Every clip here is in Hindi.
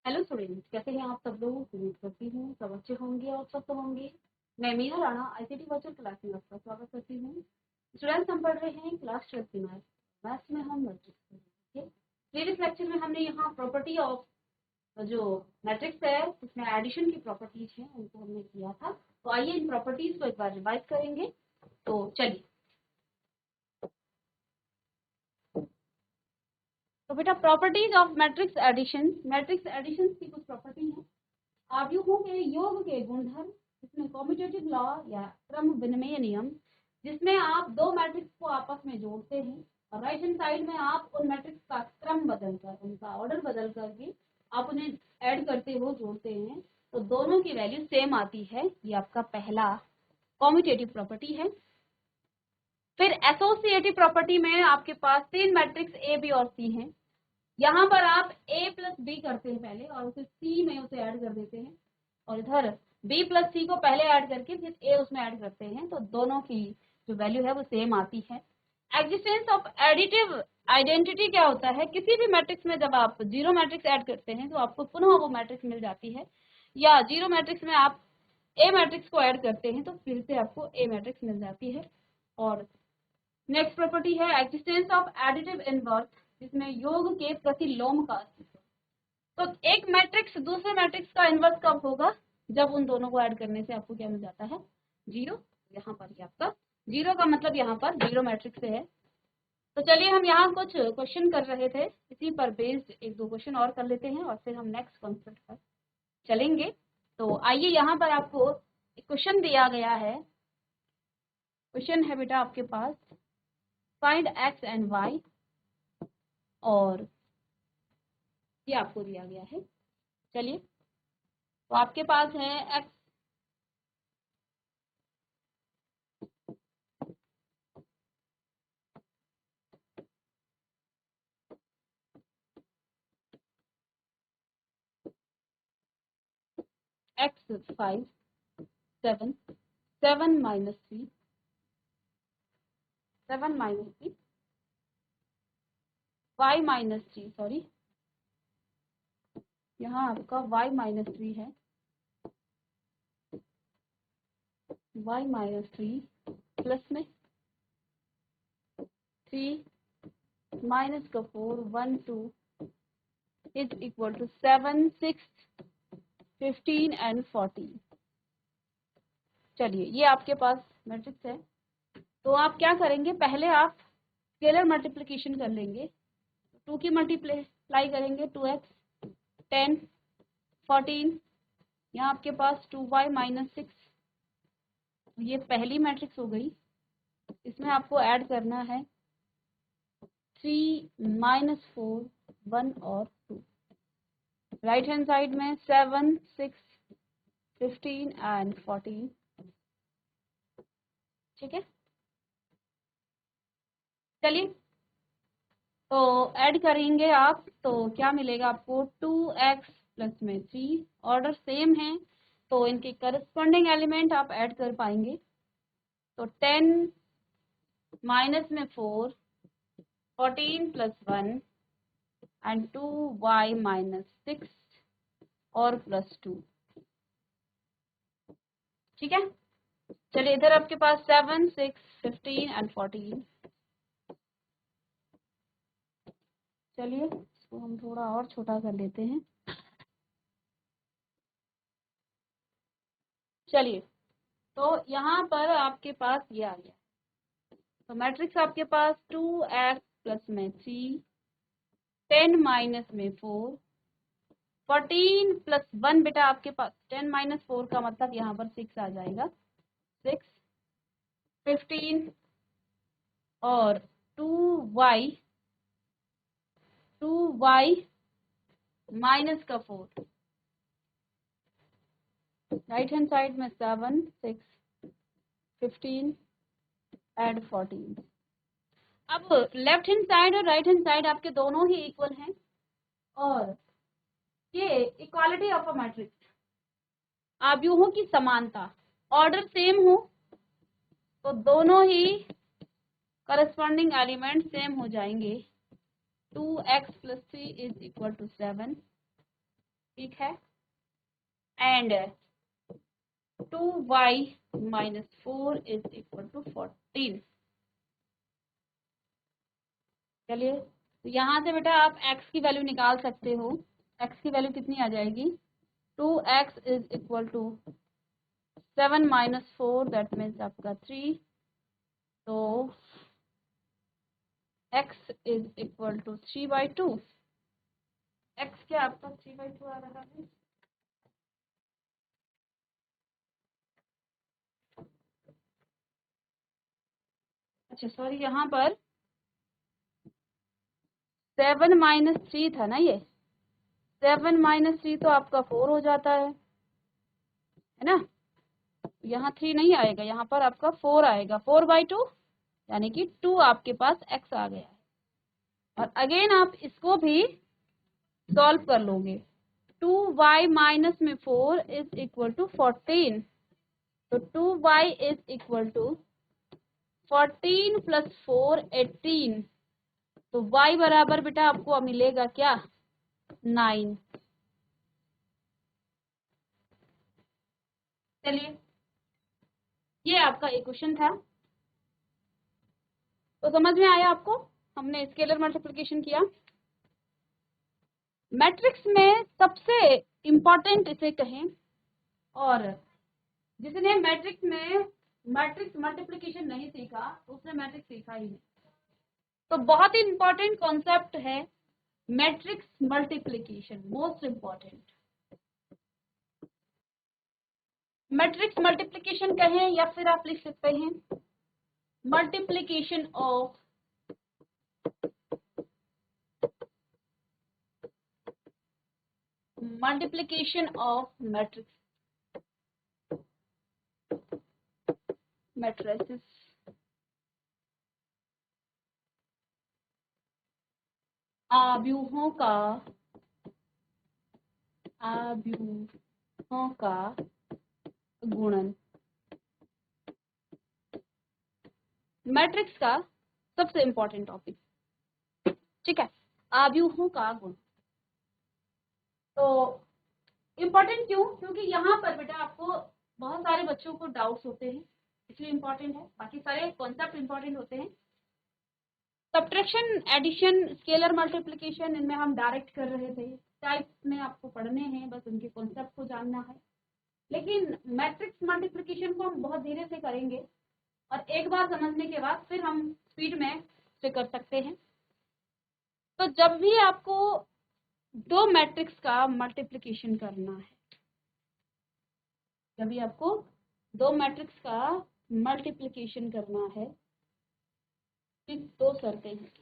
हेलो स्टूडेंट्स, कैसे हैं आप सब लोग। उम्मीद करती हूँ सब अच्छे होंगे और स्वस्थ होंगे। मैं Meera Rana ICT virtual class में आपका स्वागत करती हूँ। स्टूडेंट्स, हम पढ़ रहे हैं क्लास 12 की मैथ्स में हम मैट्रिक्स। प्रीवियस लेक्चर में हमने यहाँ प्रॉपर्टी ऑफ जो मैट्रिक्स है उसमें एडिशन की प्रॉपर्टीज हैं उनको हमने किया था। तो आइए इन प्रॉपर्टीज को एक बार रिवाइज करेंगे। तो चलिए, तो बेटा प्रॉपर्टीज ऑफ मैट्रिक्स एडिशन की कुछ प्रॉपर्टी है। आव्यूहों के योग के गुणधर्म, जिसमें कॉम्यूटेटिव लॉ या क्रम विनिमय नियम, जिसमें आप दो मैट्रिक्स को आपस में जोड़ते हैं और राइट हैंड साइड में आप उन मैट्रिक्स का क्रम बदलकर, उनका ऑर्डर बदल करके आप उन्हें ऐड करते हो, जोड़ते हैं, तो दोनों की वैल्यू सेम आती है। ये आपका पहला कॉम्यूटेटिव प्रॉपर्टी है। फिर एसोसिएटिव प्रॉपर्टी में आपके पास तीन मैट्रिक्स ए, बी और सी हैं। यहाँ पर आप a प्लस बी करते हैं पहले और फिर c में उसे ऐड कर देते हैं, और इधर b प्लस सी को पहले ऐड करके फिर a उसमें ऐड करते हैं, तो दोनों की जो वैल्यू है वो सेम आती है। एग्जिस्टेंस ऑफ एडिटिव आइडेंटिटी क्या होता है? किसी भी मैट्रिक्स में जब आप जीरो मैट्रिक्स ऐड करते हैं तो आपको पुनः वो मैट्रिक्स मिल जाती है, या जीरो मैट्रिक्स में आप a मैट्रिक्स को ऐड करते हैं तो फिर से आपको a मैट्रिक्स मिल जाती है। और नेक्स्ट प्रॉपर्टी है एग्जिस्टेंस ऑफ एडिटिव इनवर्स, जिसमें योग के प्रतिलोम का अस्तित्व। तो एक मैट्रिक्स दूसरे मैट्रिक्स का इनवर्स कब होगा? जब उन दोनों को ऐड करने से आपको क्या मिल जाता है? जीरो। यहाँ पर ही आपका जीरो का मतलब यहाँ पर जीरो मैट्रिक्स से है। तो चलिए, हम यहाँ कुछ क्वेश्चन कर रहे थे, इसी पर बेस्ड एक दो क्वेश्चन और कर लेते हैं और फिर हम नेक्स्ट कॉन्सेप्ट पर चलेंगे। तो आइए, यहाँ पर आपको एक क्वेश्चन दिया गया है। क्वेश्चन है बेटा आपके पास, फाइंड एक्स एंड वाई, और ये आपको दिया गया है। चलिए, तो आपके पास है x x 5 7 7 minus 3 7 minus 3 y minus 3, sorry यहाँ आपका y माइनस 3 है, y माइनस 3 प्लस में 3 माइनस का 4 1 2 इज इक्वल टू 7 6 15 एंड 14। चलिए, ये आपके पास मैट्रिक्स है। तो आप क्या करेंगे, पहले आप स्केलर मल्टीप्लिकेशन कर लेंगे। 2 की मल्टीप्लाई करेंगे 2x 10 14, यहाँ आपके पास 2y माइनस 6, ये पहली मैट्रिक्स हो गई। इसमें आपको ऐड करना है 3 माइनस 4 1 और 2। राइट हैंड साइड में 7 6 15 एंड 14। ठीक है, चलिए, तो ऐड करेंगे आप तो क्या मिलेगा आपको? 2x प्लस में 3, ऑर्डर सेम है तो इनके करस्पॉन्डिंग एलिमेंट आप ऐड कर पाएंगे। तो 10 माइनस में 4 14 प्लस 1 एंड 2y माइनस 6 और प्लस 2। ठीक है, चलिए, इधर आपके पास 7 6 15 एंड 14। चलिए, इसको हम थोड़ा और छोटा कर लेते हैं। चलिए, तो यहाँ पर आपके पास ये आ गया। तो मैट्रिक्स आपके पास 2x प्लस में 3 10 माइनस में 4 14 प्लस 1, बेटा आपके पास 10 माइनस 4 का मतलब यहाँ पर 6 आ जाएगा, 6 15 और 2y माइनस का 4। राइट हैंड साइड में 7 6 15 एंड 14। अब लेफ्ट हैंड साइड और राइट हैंड साइड आपके दोनों ही इक्वल हैं, और ये इक्वालिटी ऑफ अ मैट्रिक्स, आव्यूहों की समानता, ऑर्डर सेम हो तो दोनों ही करस्पॉन्डिंग एलिमेंट सेम हो जाएंगे। 2x plus 3 is equal to 7, ठीक है, and 2y minus 4 is equal to 14। चलिए, तो यहाँ से बेटा आप x की वैल्यू निकाल सकते हो। x की वैल्यू कितनी आ जाएगी, 2x is equal to 7 minus 4, that means आपका 3। तो x is equal to 3/2। x क्या आपका 3/2 आ रहा है। अच्छा सॉरी, यहाँ पर 7 माइनस 3 था ना, ये 7 माइनस 3 तो आपका 4 हो जाता है ना। यहाँ 3 नहीं आएगा, यहाँ पर आपका 4 आएगा, 4/2, यानी कि 2 आपके पास x आ गया है। और अगेन आप इसको भी सॉल्व कर लोगे। 2y माइनस में 4 इज इक्वल टू 14। तो 2y is equal to 14 plus 4 18। तो y बराबर बेटा आपको मिलेगा क्या, 9। चलिए, ये आपका इक्वेशन था। तो समझ में आया आपको, हमने स्केलर मल्टीप्लिकेशन किया। मैट्रिक्स में सबसे इम्पोर्टेंट इसे कहें, और जिसने मैट्रिक्स में मैट्रिक्स मल्टीप्लिकेशन नहीं सीखा उसने मैट्रिक्स सीखा ही नहीं। तो बहुत ही इम्पोर्टेंट कॉन्सेप्ट है matrix multiplication, most important. Matrix multiplication कहें या फिर आप लिख सकते हैं मल्टीप्लिकेशन ऑफ मैट्रिक्स मैट्रिसेस। आव्यूहों का गुणन। मैट्रिक्स का सबसे इंपॉर्टेंट टॉपिक, ठीक है, आव्यूहों का गुण। तो इम्पोर्टेंट क्यों, क्योंकि यहाँ पर बेटा आपको बहुत सारे बच्चों को डाउट्स होते हैं, इसलिए इम्पोर्टेंट है। बाकी सारे कॉन्सेप्ट इम्पोर्टेंट होते हैं। सब्ट्रैक्शन, एडिशन, स्केलर मल्टीप्लिकेशन, इनमें हम डायरेक्ट कर रहे थे। टाइप्स में आपको पढ़ने हैं, बस उनके कॉन्सेप्ट को जानना है। लेकिन मैट्रिक्स मल्टीप्लिकेशन को हम बहुत धीरे से करेंगे, और एक बार समझने के बाद फिर हम स्पीड में से कर सकते हैं। तो जब भी आपको दो मैट्रिक्स का मल्टीप्लिकेशन करना है, जब भी आपको दो मैट्रिक्स का मल्टीप्लिकेशन करना है, फिर दो शर्तें हैं।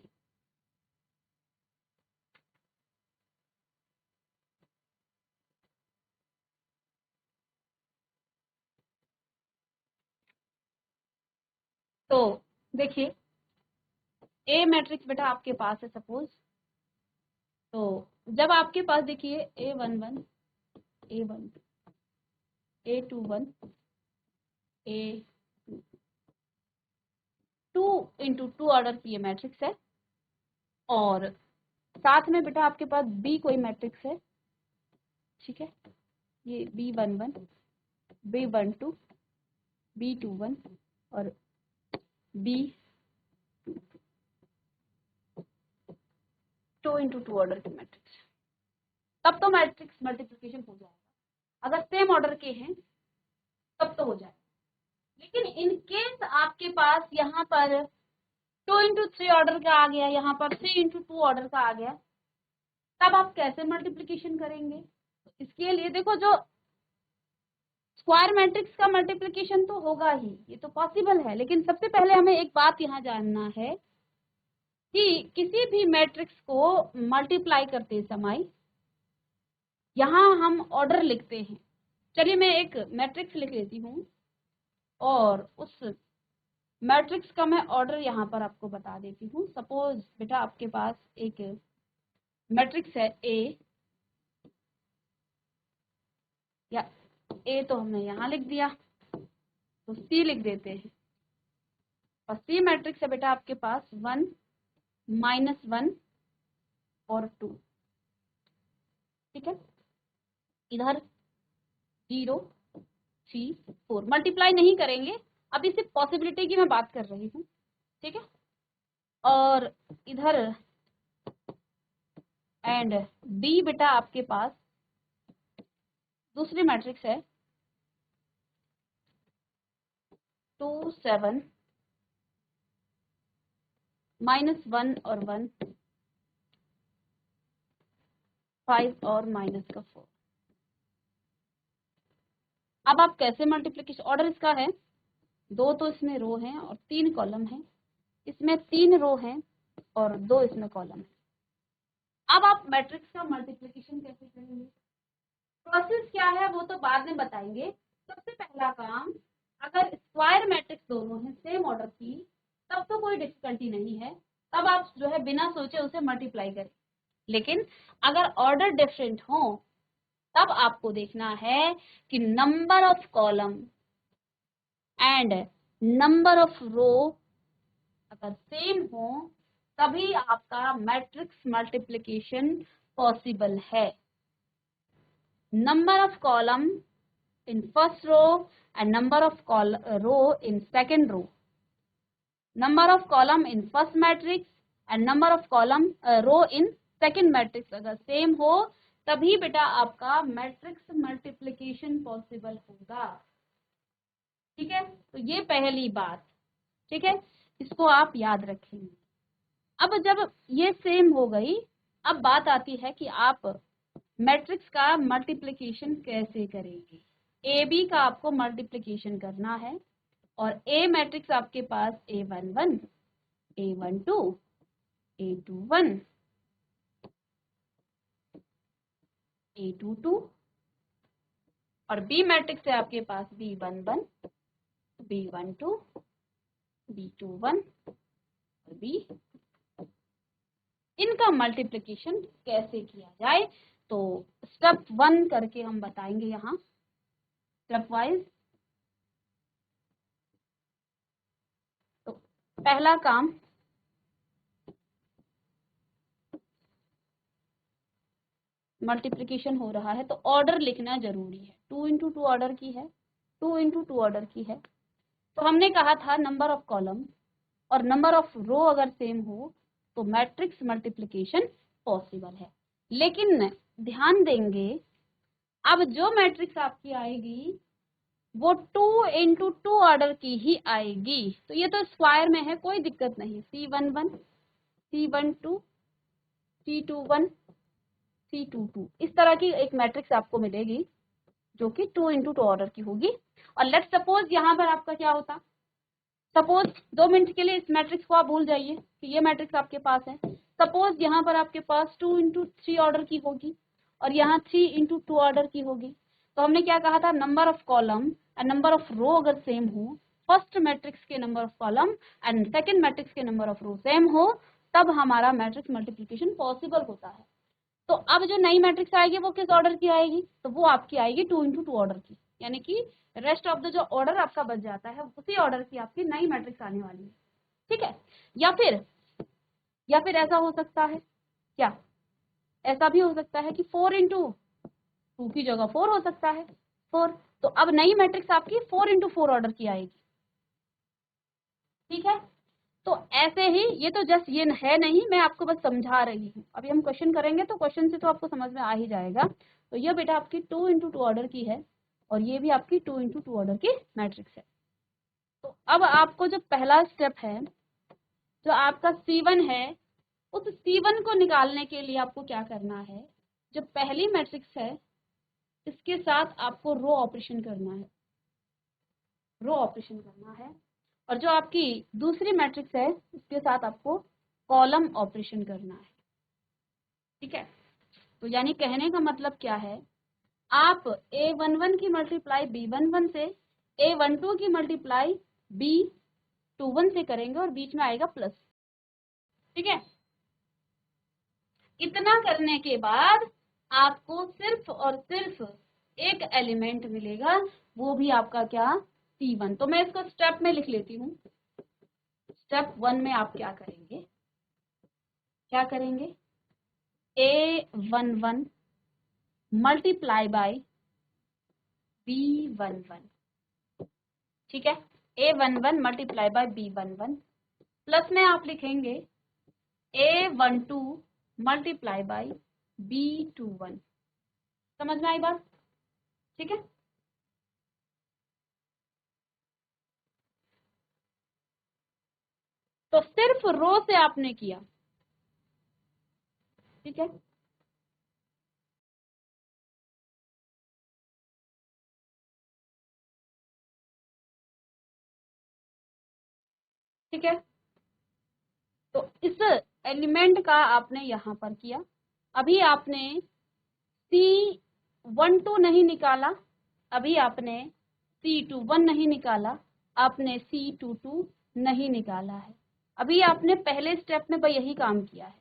तो देखिए, ए मैट्रिक्स बेटा आपके पास है सपोज। तो जब आपके पास देखिए A11, A1, A21, A 2 order की ये मैट्रिक्स है, और साथ में बेटा आपके पास B कोई मैट्रिक्स है, ठीक है, ये B11, B12, B21 और B2 2 ऑर्डर की मैट्रिक्स, तब तो मैट्रिक्स मल्टीप्लिकेशन हो जाएगा। अगर सेम ऑर्डर के हैं तब तो हो जाएगा। लेकिन इन केस आपके पास यहाँ पर 2 × 3 ऑर्डर का आ गया, यहाँ पर 3 × 2 ऑर्डर का आ गया, तब आप कैसे मल्टीप्लिकेशन करेंगे। इसके लिए देखो, जो स्क्वायर मैट्रिक्स का मल्टीप्लिकेशन तो होगा ही, ये तो पॉसिबल है। लेकिन सबसे पहले हमें एक बात यहाँ जानना है कि किसी भी मैट्रिक्स को मल्टीप्लाई करते समय यहाँ हम ऑर्डर लिखते हैं। चलिए मैं एक मैट्रिक्स लिख लेती हूँ, और उस मैट्रिक्स का मैं ऑर्डर यहाँ पर आपको बता देती हूँ। सपोज बेटा आपके पास एक मैट्रिक्स है ए, या ए तो हमने यहाँ लिख दिया, तो सी लिख देते हैं। और सी मैट्रिक्स है बेटा आपके पास 1, -1 और 2, ठीक है। इधर 0 3 4 मल्टीप्लाई नहीं करेंगे, अभी सिर्फ पॉसिबिलिटी की मैं बात कर रही हूँ, ठीक है। और इधर एंड बी बेटा आपके पास दूसरी मैट्रिक्स है 2 7 -1 और 1 5 और -4। अब आप कैसे मल्टीप्लिकेशन, ऑर्डर इसका है 2 तो इसमें रो हैं और 3 कॉलम हैं, इसमें 3 रो हैं और 2 इसमें कॉलम है। अब आप मैट्रिक्स का मल्टीप्लिकेशन कैसे करेंगे, प्रोसेस क्या है वो तो बाद में बताएंगे। सबसे पहला काम, अगर स्क्वायर मैट्रिक्स दोनों हैं सेम ऑर्डर की, तब तो कोई डिफिकल्टी नहीं है, तब आप जो है बिना सोचे उसे मल्टीप्लाई करें। लेकिन अगर ऑर्डर डिफरेंट हो तब आपको देखना है कि number of column and number of row अगर सेम हो तभी आपका मैट्रिक्स मल्टीप्लिकेशन पॉसिबल है। Number of column in first row and number of row in second row, number of column in first matrix and number of column row in second matrix अगर सेम हो तभी बेटा आपका मैट्रिक्स मल्टीप्लिकेशन पॉसिबल होगा, ठीक है। तो ये पहली बात, ठीक है, इसको आप याद रखेंगे। अब जब ये सेम हो गई, अब बात आती है कि आप मैट्रिक्स का मल्टीप्लिकेशन कैसे करेंगे। ए बी का आपको मल्टीप्लिकेशन करना है और ए मैट्रिक्स आपके पास A11 A12 A21 A22 और बी मैट्रिक्स है आपके पास B11 B12 B21 और B। इनका मल्टीप्लिकेशन कैसे किया जाए तो स्टेप 1 करके हम बताएंगे यहाँ स्टेप वाइज। तो पहला काम, मल्टीप्लिकेशन हो रहा है तो ऑर्डर लिखना जरूरी है। 2 × 2 ऑर्डर की है, 2 × 2 ऑर्डर की है। तो हमने कहा था नंबर ऑफ कॉलम और नंबर ऑफ रो अगर सेम हो तो मैट्रिक्स मल्टीप्लिकेशन पॉसिबल है। लेकिन ध्यान देंगे, अब जो मैट्रिक्स आपकी आएगी वो 2 × 2 ऑर्डर की ही आएगी। तो ये तो स्क्वायर में है, कोई दिक्कत नहीं। C11 C12 C21 C22 इस तरह की एक मैट्रिक्स आपको मिलेगी जो कि 2 × 2 ऑर्डर की होगी। और लेट्स सपोज यहाँ पर आपका क्या होता, सपोज 2 मिनट के लिए इस मैट्रिक्स को आप भूल जाइए कि ये मैट्रिक्स आपके पास है। सपोज यहाँ पर आपके पास 2 × 3 ऑर्डर की होगी और यहाँ 3 × 2 ऑर्डर की होगी। तो हमने क्या कहा था, number of column and number of row अगर सेम हो, फर्स्ट मैट्रिक्स के number of column and second matrix के नंबर ऑफ रो सेम हो, तब हमारा मैट्रिक्स मल्टीप्लिकेशन पॉसिबल होता है। तो अब जो नई मैट्रिक्स आएगी वो किस ऑर्डर की आएगी, तो वो आपकी आएगी 2 × 2 ऑर्डर की, यानी कि रेस्ट ऑफ द जो ऑर्डर आपका बच जाता है उसी ऑर्डर की आपकी नई मैट्रिक्स आने वाली है, ठीक है। या फिर ऐसा हो सकता है, क्या ऐसा भी हो सकता है कि 4 × 2 की जगह 4 हो सकता है 4। तो अब नई मैट्रिक्स आपकी 4 × 4 ऑर्डर की आएगी, ठीक है। तो ऐसे ही, ये तो जस्ट ये है नहीं, मैं आपको बस समझा रही हूँ। अभी हम क्वेश्चन करेंगे तो क्वेश्चन से तो आपको समझ में आ ही जाएगा। तो ये बेटा आपकी 2 × 2 ऑर्डर की है और ये भी आपकी 2 × 2 ऑर्डर की मैट्रिक्स है। तो अब आपको जो पहला स्टेप है, जो आपका C1 है, उस C1 को निकालने के लिए आपको क्या करना है, जो पहली मैट्रिक्स है इसके साथ आपको रो ऑपरेशन करना है, रो ऑपरेशन करना है। और जो आपकी दूसरी मैट्रिक्स है उसके साथ आपको कॉलम ऑपरेशन करना है, ठीक है। तो यानी कहने का मतलब क्या है, आप A11 की मल्टीप्लाई B11 से, A12 की मल्टीप्लाई B21 से करेंगे और बीच में आएगा प्लस, ठीक है। इतना करने के बाद आपको सिर्फ और सिर्फ एक एलिमेंट मिलेगा, वो भी आपका क्या, C1। तो मैं इसको स्टेप में लिख लेती हूँ। स्टेप 1 में आप क्या करेंगे, क्या करेंगे, A11 मल्टीप्लाई बाय B11, ठीक है, A11 multiply by B11 plus में आप लिखेंगे A12 मल्टीप्लाई बाय B21। समझ में आई बात? ठीक है, तो सिर्फ रो से आपने किया, ठीक है। ठीक है, तो इस एलिमेंट का आपने यहां पर किया। अभी आपने C12 नहीं निकाला, अभी आपने C21 नहीं निकाला, आपने C22 नहीं निकाला है। अभी आपने पहले स्टेप में यही काम किया है,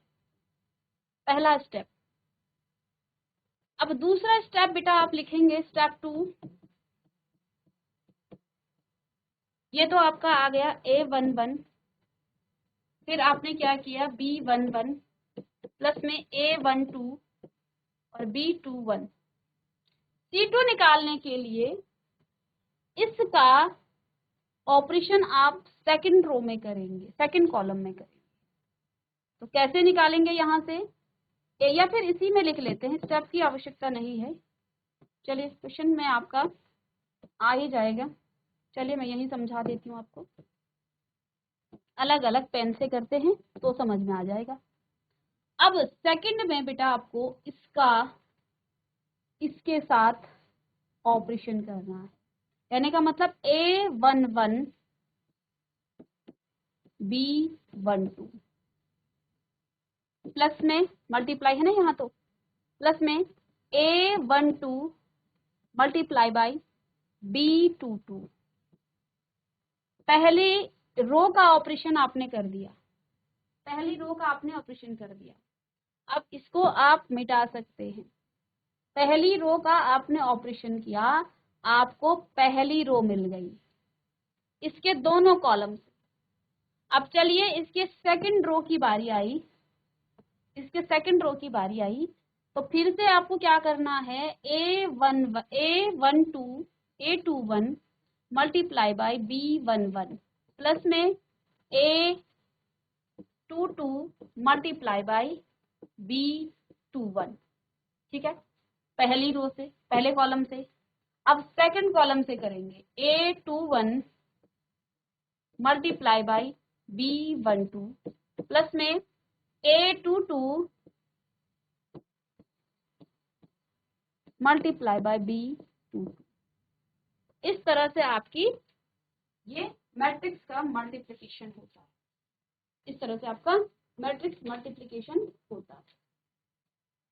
पहला स्टेप। अब दूसरा स्टेप बेटा आप लिखेंगे स्टेप 2। ये तो आपका आ गया A11, फिर आपने क्या किया B11 प्लस में A12 और B21। C2 निकालने के लिए इसका ऑपरेशन आप सेकंड रो में करेंगे, सेकंड कॉलम में करेंगे। तो कैसे निकालेंगे यहाँ से, या फिर इसी में लिख लेते हैं, स्टेप की आवश्यकता नहीं है। चलिए क्वेश्चन में आपका आ ही जाएगा। चलिए मैं यही समझा देती हूँ आपको, अलग अलग पेन से करते हैं तो समझ में आ जाएगा। अब सेकंड में बेटा आपको इसके साथ ऑपरेशन करना है, कहने का मतलब A11 B12 प्लस में मल्टीप्लाई है ना यहाँ, तो प्लस में A12 मल्टीप्लाई बाय B22। पहली रो का ऑपरेशन आपने कर दिया, पहली रो का आपने ऑपरेशन कर दिया। अब इसको आप मिटा सकते हैं। पहली रो का आपने ऑपरेशन किया, आपको पहली रो मिल गई इसके दोनों कॉलम से। अब चलिए इसके सेकंड रो की बारी आई, इसके सेकंड रो की बारी आई, तो फिर से आपको क्या करना है, A21 multiply by B11 plus में A22 मल्टीप्लाई बाय B21। ठीक है, पहली रो से, पहले कॉलम से। अब सेकंड कॉलम से करेंगे, A21 multiply by B12 plus में A22 मल्टीप्लाई बाय B22। इस तरह से आपकी ये मैट्रिक्स का मल्टीप्लिकेशन होता है, इस तरह से आपका मैट्रिक्स मल्टीप्लिकेशन होता है।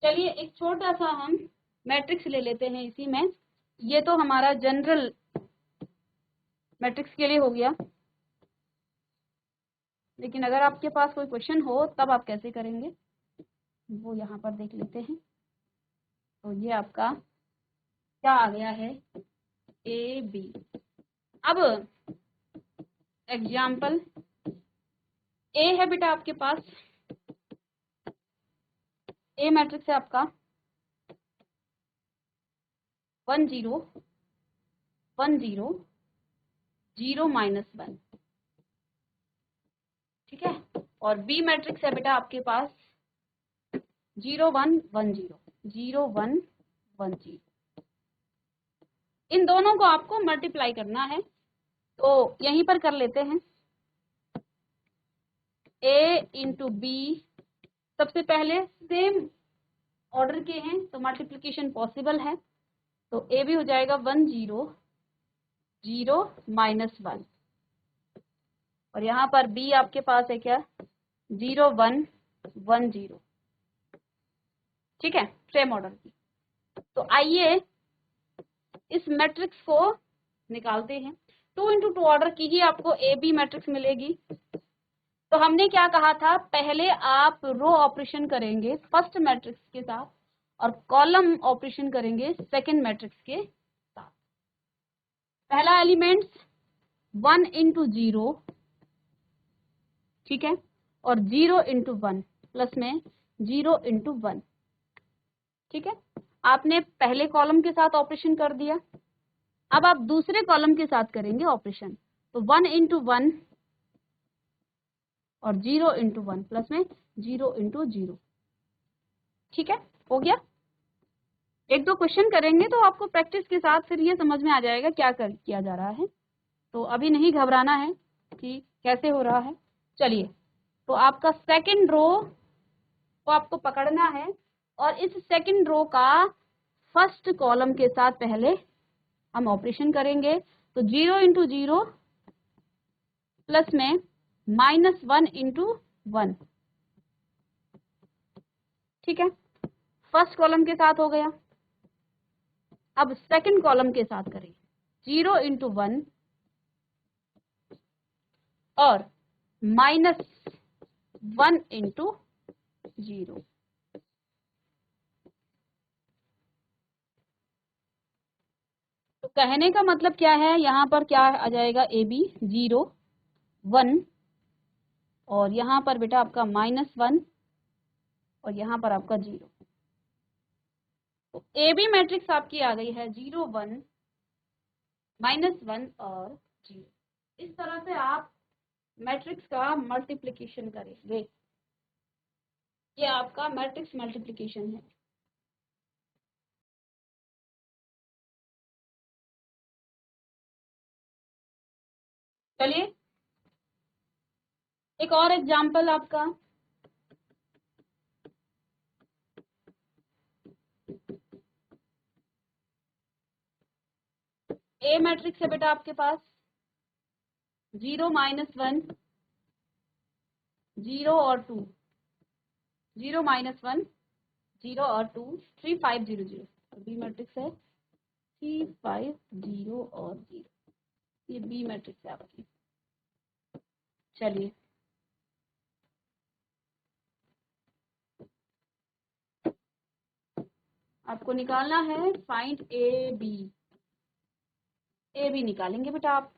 चलिए एक छोटा सा हम मैट्रिक्स ले लेते हैं इसी में। ये तो हमारा जनरल मैट्रिक्स के लिए हो गया, लेकिन अगर आपके पास कोई क्वेश्चन हो तब आप कैसे करेंगे वो यहाँ पर देख लेते हैं। तो ये आपका क्या आ गया है, ए बी। अब एग्जाम्पल ए है बेटा आपके पास, ए मैट्रिक्स है आपका 1 0 1 0 0 -1, ठीक है। और बी मैट्रिक्स है बेटा आपके पास 0 1 1 0 0 1 1 0। इन दोनों को आपको मल्टीप्लाई करना है, तो यहीं पर कर लेते हैं। ए इंटू बी, सबसे पहले सेम ऑर्डर के हैं तो मल्टीप्लिकेशन पॉसिबल है, तो ए भी हो जाएगा 1 0 0 -1, और यहाँ पर बी आपके पास है क्या 0 1 1 0, ठीक है, सेम ऑर्डर की। तो आइए इस मैट्रिक्स को निकालते हैं। 2 इंटू 2 ऑर्डर की ही आपको ए बी मैट्रिक्स मिलेगी। तो हमने क्या कहा था, पहले आप रो ऑपरेशन करेंगे फर्स्ट मैट्रिक्स के साथ और कॉलम ऑपरेशन करेंगे सेकंड मैट्रिक्स के साथ। पहला एलिमेंट्स 1 इंटू 0, ठीक है, और 0 इंटू 1 प्लस में 0 इंटू 1। ठीक है, आपने पहले कॉलम के साथ ऑपरेशन कर दिया, अब आप दूसरे कॉलम के साथ करेंगे ऑपरेशन। तो 1 इंटू 1 और 0 इंटू 1 प्लस में 0 इंटू 0। ठीक है, हो गया। एक दो क्वेश्चन करेंगे तो आपको प्रैक्टिस के साथ फिर ये समझ में आ जाएगा क्या किया जा रहा है। तो अभी नहीं घबराना है कि कैसे हो रहा है। चलिए, तो आपका सेकंड रो को आपको पकड़ना है और इस सेकंड रो का फर्स्ट कॉलम के साथ पहले हम ऑपरेशन करेंगे। तो 0 इंटू 0 प्लस में -1 इंटू 1। ठीक है, फर्स्ट कॉलम के साथ हो गया। अब सेकंड कॉलम के साथ करें 0 इंटू 1 और -1 इंटू 0। तो कहने का मतलब क्या है, यहाँ पर क्या आ जाएगा, ए बी 0 1 और यहाँ पर बेटा आपका -1 और यहाँ पर आपका 0। तो ए बी मैट्रिक्स आपकी आ गई है 0 1 -1 और 0। इस तरह से आप मैट्रिक्स का मल्टीप्लिकेशन करेंगे। ये आपका मैट्रिक्स मल्टीप्लिकेशन है। चलिए, एक और एग्जाम्पल आपका, ए मैट्रिक्स है बेटा आपके पास 0 -1 0 और 2, 0 -1 0 और 2 3 5 0 0। बी मैट्रिक्स है 3 5 0 और 0। ये बी मैट्रिक्स है आपकी। चलिए, आपको निकालना है find a b. A b निकालेंगे बेटा आप,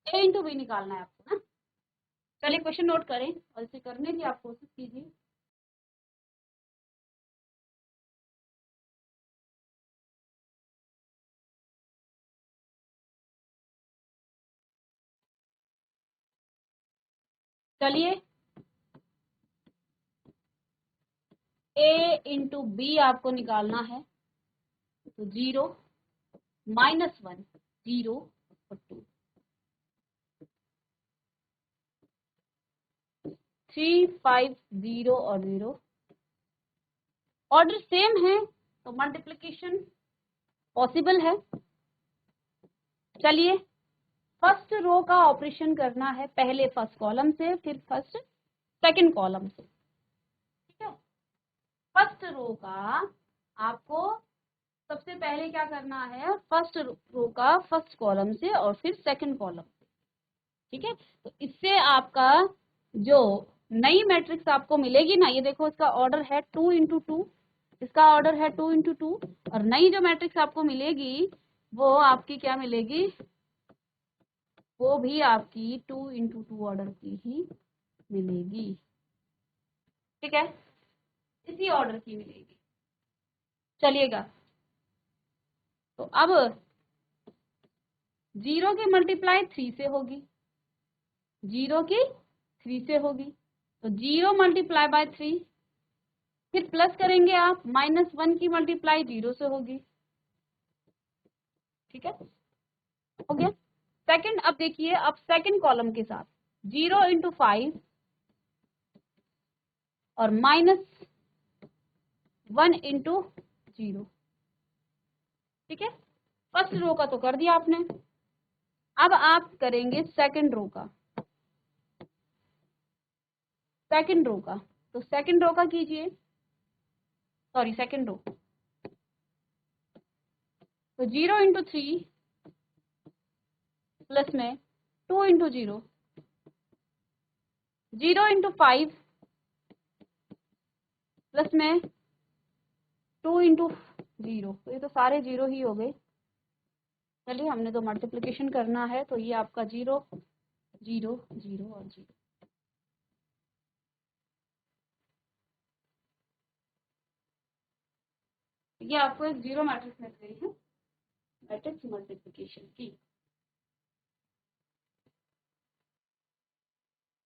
ए इंटू बी निकालना है आपको ना। चलिए क्वेश्चन नोट करें और इसे करने की आप कोशिश कीजिए। चलिए, ए इंटू बी आपको निकालना है। तो 0 -1 0 और 2 3 5 0 और 0। ऑर्डर सेम है तो मल्टीप्लिकेशन पॉसिबल है। चलिए, फर्स्ट रो का ऑपरेशन करना है, पहले फर्स्ट कॉलम से फिर फर्स्ट सेकंड कॉलम से। ठीक है, फर्स्ट रो का आपको सबसे पहले क्या करना है, फर्स्ट रो का फर्स्ट कॉलम से और फिर सेकंड कॉलम से। ठीक है, तो इससे आपका जो नई मैट्रिक्स आपको मिलेगी ना, ये देखो इसका ऑर्डर है 2 इंटू 2, इसका ऑर्डर है 2 इंटू 2 और नई जो मैट्रिक्स आपको मिलेगी वो आपकी क्या मिलेगी, वो भी आपकी 2 इंटू 2 ऑर्डर की ही मिलेगी। ठीक है, इसी ऑर्डर की मिलेगी। चलिएगा, तो अब 0 की मल्टीप्लाई 3 से होगी, 0 की 3 से होगी। तो 0 मल्टीप्लाई बाय 3, फिर प्लस करेंगे आप, -1 की मल्टीप्लाई 0 से होगी। ठीक है, हो गया। सेकंड, अब देखिए, अब सेकंड कॉलम के साथ 0 इंटू 5 और -1 इंटू 0। ठीक है, फर्स्ट रो का तो कर दिया आपने, अब आप करेंगे सेकंड रो का। सेकंड रो का, तो सेकंड रो का कीजिए, सॉरी सेकंड रो। तो 0 इंटू 3 प्लस में 2 इंटू 0, 0 इंटू 5 प्लस में 2 इंटू 0। तो ये तो सारे 0 ही हो गए। चलिए, हमने तो मल्टीप्लिकेशन करना है, तो ये आपका 0 0 0 और 0। ये आपको एक जीरो मैट्रिक्स मिल गई है मैट्रिक्स मल्टीप्लिकेशन की।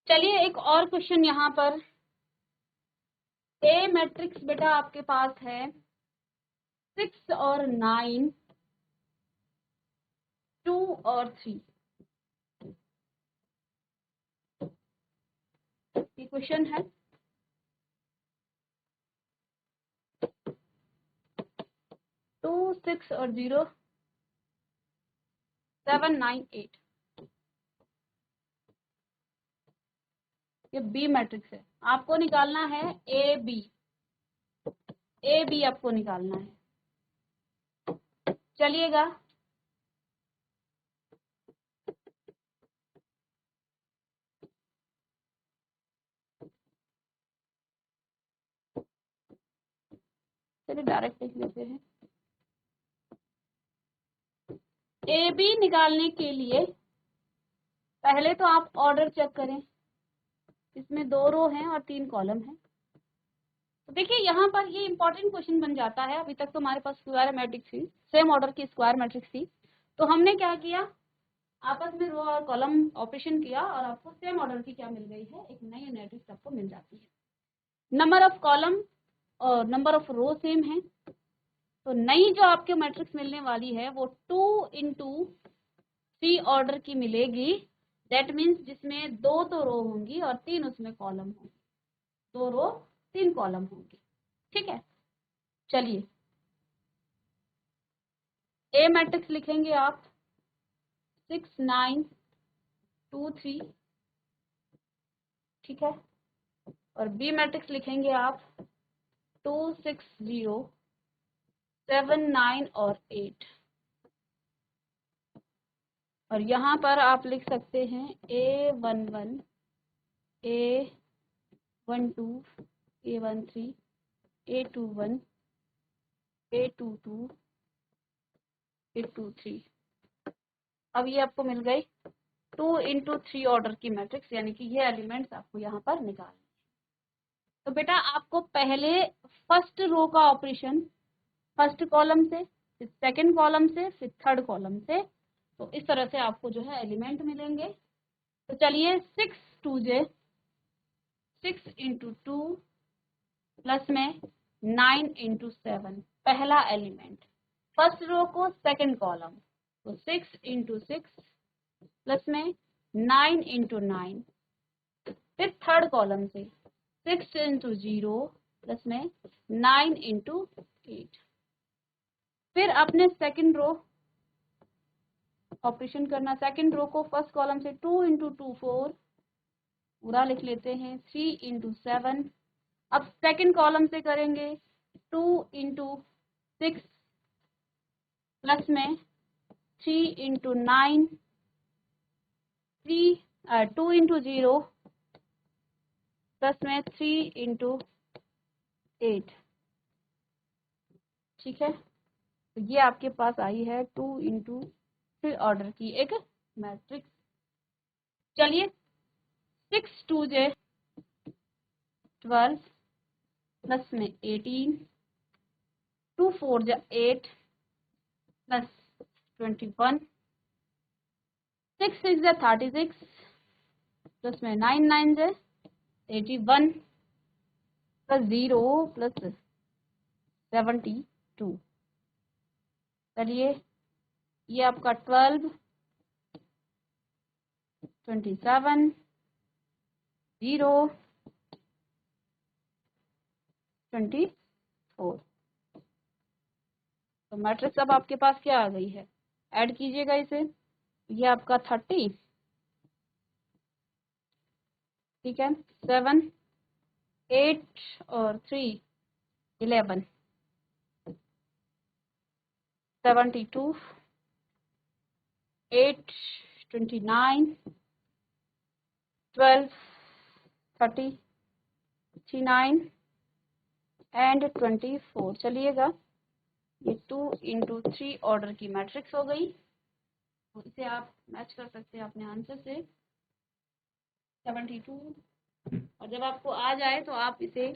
चलिए एक और क्वेश्चन यहाँ पर। ए मैट्रिक्स बेटा आपके पास है 6 और 9, 2 और 3। ये क्वेश्चन है। 2, 6 और 0, 7, 9, 8। ये बी मैट्रिक्स है। आपको निकालना है ए बी आपको निकालना है। चलिएगा चलिए डायरेक्ट लिख लेते हैं। ए बी निकालने के लिए पहले तो आप ऑर्डर चेक करें। इसमें 2 रो हैं और 3 कॉलम हैं। तो देखिए यहाँ पर ये इंपॉर्टेंट क्वेश्चन बन जाता है। अभी तक तो हमारे पास स्क्वायर मैट्रिक्स थी, सेम ऑर्डर की स्क्वायर मैट्रिक्स थी। तो हमने क्या किया, आपस में रो और कॉलम ऑपरेशन किया और आपको सेम ऑर्डर की क्या मिल गई है, एक नई मैट्रिक्स आपको मिल जाती है। नंबर ऑफ कॉलम और नंबर ऑफ रो सेम है। तो नई जो आपके मैट्रिक्स मिलने वाली है वो 2 into 3 ऑर्डर की मिलेगी। दैट मीन्स जिसमें 2 तो रो होंगी और 3 उसमें कॉलम होंगी। 2 रो 3 कॉलम होंगी। ठीक है, चलिए ए मैट्रिक्स लिखेंगे आप 6, 9, 2, 3। ठीक है, और बी मैट्रिक्स लिखेंगे आप 2, 6, 0, 7, 9 और 8। और यहाँ पर आप लिख सकते हैं A11, A12, A13, A21, A22, A23। अब ये आपको मिल गई 2 into 3 ऑर्डर की मैट्रिक्स, यानी कि ये एलिमेंट्स आपको यहाँ पर निकालने। तो बेटा आपको पहले फर्स्ट रो का ऑपरेशन फर्स्ट कॉलम से, फिर सेकंड कॉलम से, फिर थर्ड कॉलम से, तो इस तरह से आपको जो है एलिमेंट मिलेंगे। तो चलिए 6 2 6 into 2 प्लस में 9 into 7 पहला एलिमेंट, फर्स्ट रो को सेकंड कॉलम, तो 6 into 6 प्लस में 9 into 9। फिर थर्ड कॉलम से 6 into 0 प्लस में 9 into 8। फिर अपने सेकंड रो ऑपरेशन करना, सेकंड रो को फर्स्ट कॉलम से 2 into 2 4 पूरा लिख लेते हैं, 3 into 7। अब सेकंड कॉलम से करेंगे 2 into 6 प्लस में 3 into 9, 2 into 0 प्लस में 3 into 8। ठीक है, तो ये आपके पास आई है 2 into 3 ऑर्डर की एक मैट्रिक्स। चलिए 6 2 12 प्लस में 18, 2 4 8 प्लस 21, 6 6 36 प्लस में 9 9 81 प्लस 0 प्लस 72। चलिए ये आपका 12, 27, 0, 24। तो मैट्रिक्स अब आपके पास क्या आ गई है, ऐड कीजिएगा इसे। ये आपका 30, ठीक है, 7, 8 और 3 11, 72, 8 29, 12 30, 39 एंड 24। चलिएगा ये 2 into 3 ऑर्डर की मैट्रिक्स हो गई। तो इसे आप मैच कर सकते हैं अपने आंसर से 72। और जब आपको आ जाए तो आप इसे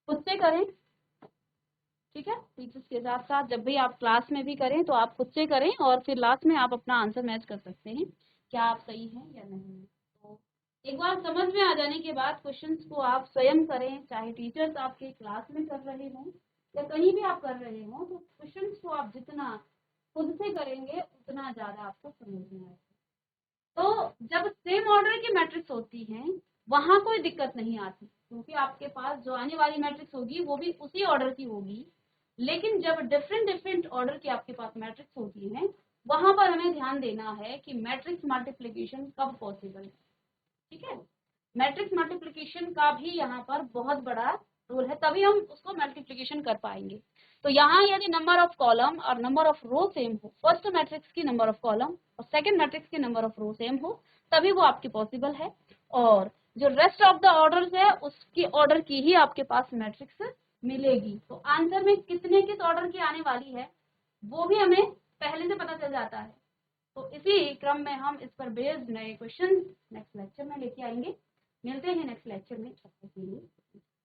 खुद से करें, ठीक है। टीचर्स के साथ साथ जब भी आप क्लास में भी करें तो आप खुद से करें और फिर लास्ट में आप अपना आंसर मैच कर सकते हैं क्या आप सही हैं या नहीं है। तो एक बार समझ में आ जाने के बाद क्वेश्चंस को आप स्वयं करें, चाहे टीचर्स आपके क्लास में कर रहे हों या कहीं भी आप कर रहे हों, तो क्वेश्चंस को आप जितना खुद से करेंगे उतना ज़्यादा आपको समझ में आएगा। तो जब सेम ऑर्डर की मैट्रिक्स होती हैं वहां कोई दिक्कत नहीं आती, क्योंकि आपके पास जो आने वाली मैट्रिक्स होगी वो भी उसी ऑर्डर की होगी। लेकिन जब डिफरेंट डिफरेंट ऑर्डर की आपके पास मैट्रिक्स होती हैं वहां पर हमें ध्यान देना है कि मैट्रिक्स मल्टीप्लिकेशन कब पॉसिबल है। ठीक है, मैट्रिक्स मल्टीप्लिकेशन का भी यहाँ पर बहुत बड़ा रोल है, तभी हम उसको मल्टीप्लिकेशन कर पाएंगे। तो यहाँ यदि नंबर ऑफ कॉलम और नंबर ऑफ रो सेम हो, फर्स्ट मैट्रिक्स की नंबर ऑफ कॉलम और सेकंड मैट्रिक्स की नंबर ऑफ रो सेम हो, तभी वो आपकी पॉसिबल है। और जो रेस्ट ऑफ द ऑर्डर्स है उसकी ऑर्डर की ही आपके पास मैट्रिक्स मिलेगी। तो आंसर में कितने किस ऑर्डर की आने वाली है वो भी हमें पहले से पता चल जाता है। तो इसी क्रम में हम इस पर बेस्ड नए क्वेश्चन नेक्स्ट लेक्चर में लेके आएंगे। मिलते हैं नेक्स्ट लेक्चर में, तब तक के लिए।